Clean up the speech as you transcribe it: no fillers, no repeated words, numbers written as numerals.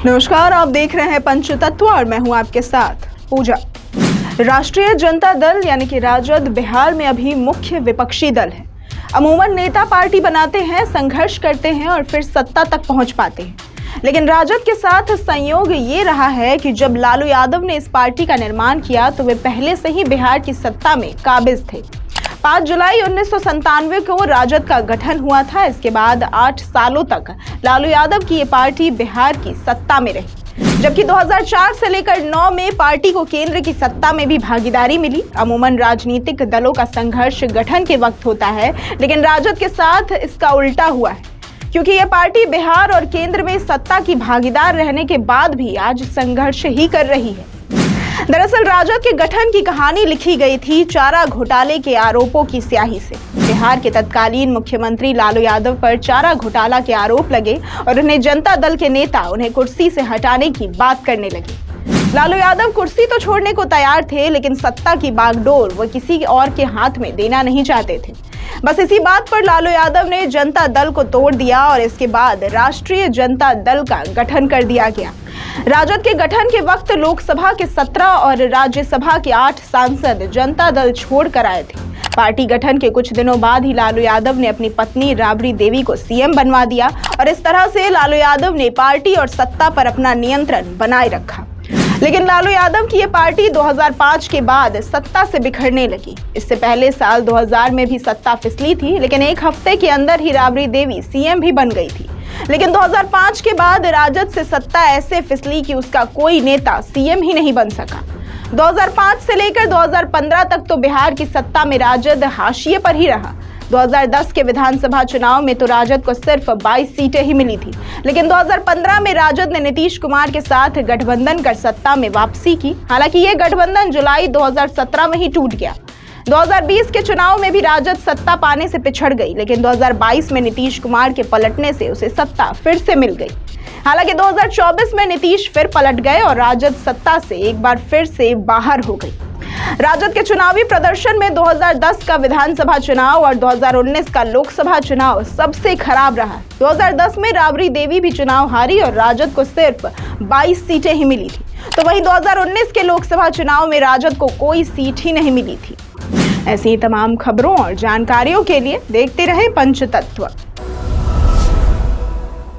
नमस्कार, आप देख रहे हैं पंचतत्व और मैं हूं आपके साथ पूजा। राष्ट्रीय जनता दल यानी कि राजद बिहार में अभी मुख्य विपक्षी दल है। अमूमन नेता पार्टी बनाते हैं, संघर्ष करते हैं और फिर सत्ता तक पहुंच पाते हैं। लेकिन राजद के साथ संयोग ये रहा है कि जब लालू यादव ने इस पार्टी का निर्माण किया तो वे पहले से ही बिहार की सत्ता में काबिज थे। 5 जुलाई 1997 को राजद का गठन हुआ था। इसके बाद 8 सालों तक लालू यादव की ये पार्टी बिहार की सत्ता में रही, जबकि 2004 से लेकर 9 में पार्टी को केंद्र की सत्ता में भी भागीदारी मिली। अमूमन राजनीतिक दलों का संघर्ष गठन के वक्त होता है, लेकिन राजद के साथ इसका उल्टा हुआ है, क्योंकि यह पार्टी बिहार और केंद्र में सत्ता की भागीदार रहने के बाद भी आज संघर्ष ही कर रही है। दरअसल राजद के गठन की कहानी लिखी गई थी चारा घोटाले के आरोपों की स्याही से। बिहार के तत्कालीन मुख्यमंत्री लालू यादव पर चारा घोटाला के आरोप लगे और उन्हें जनता दल के नेता उन्हें कुर्सी से हटाने की बात करने लगे। लालू यादव कुर्सी तो छोड़ने को तैयार थे, लेकिन सत्ता की बागडोर वो किसी और के हाथ में देना नहीं चाहते थे। बस इसी बात पर लालू यादव ने जनता दल को तोड़ दिया और इसके बाद राष्ट्रीय जनता दल का गठन कर दिया गया। राजद के गठन के वक्त लोकसभा के 17 और राज्यसभा के 8 सांसद जनता दल छोड़कर आए थे। पार्टी गठन के कुछ दिनों बाद ही लालू यादव ने अपनी पत्नी राबड़ी देवी को सीएम बनवा दिया और इस तरह से लालू यादव ने पार्टी और सत्ता पर अपना नियंत्रण बनाए रखा। लेकिन लालू यादव की ये पार्टी 2005 के बाद सत्ता से बिखरने लगी। इससे पहले साल 2000 में भी सत्ता फिसली थी, लेकिन एक हफ्ते के अंदर ही राबड़ी देवी सीएम भी बन गई थी। लेकिन 2005 के बाद राजद से सत्ता ऐसे फिसली कि उसका कोई नेता सीएम ही नहीं बन सका। 2005 से लेकर 2015 तक तो बिहार की सत्ता में राजद हाशिए पर ही रहा। 2010 के विधानसभा चुनाव में तो राजद को सिर्फ 22 सीटें ही मिली थी, लेकिन 2015 में राजद ने नीतीश कुमार के साथ गठबंधन कर सत्ता में वापसी की। हालांकि ये गठबंधन जुलाई 2017 में ही टूट गया। 2020 के चुनाव में भी राजद सत्ता पाने से पिछड़ गई, लेकिन 2022 में नीतीश कुमार के पलटने से उसे सत्ता फिर से मिल गई। हालांकि 2024 में नीतीश फिर पलट गए और राजद सत्ता से एक बार फिर से बाहर हो गई। राजद के चुनावी प्रदर्शन में 2010 का विधानसभा चुनाव और 2019 का लोकसभा चुनाव सबसे खराब रहा। 2010 में राबड़ी देवी भी चुनाव हारी और राजद को सिर्फ 22 सीटें ही मिली थी, तो वहीं 2019 के लोकसभा चुनाव में राजद को कोई सीट ही नहीं मिली थी। ऐसी तमाम खबरों और जानकारियों के लिए देखते रहे पंचतत्व।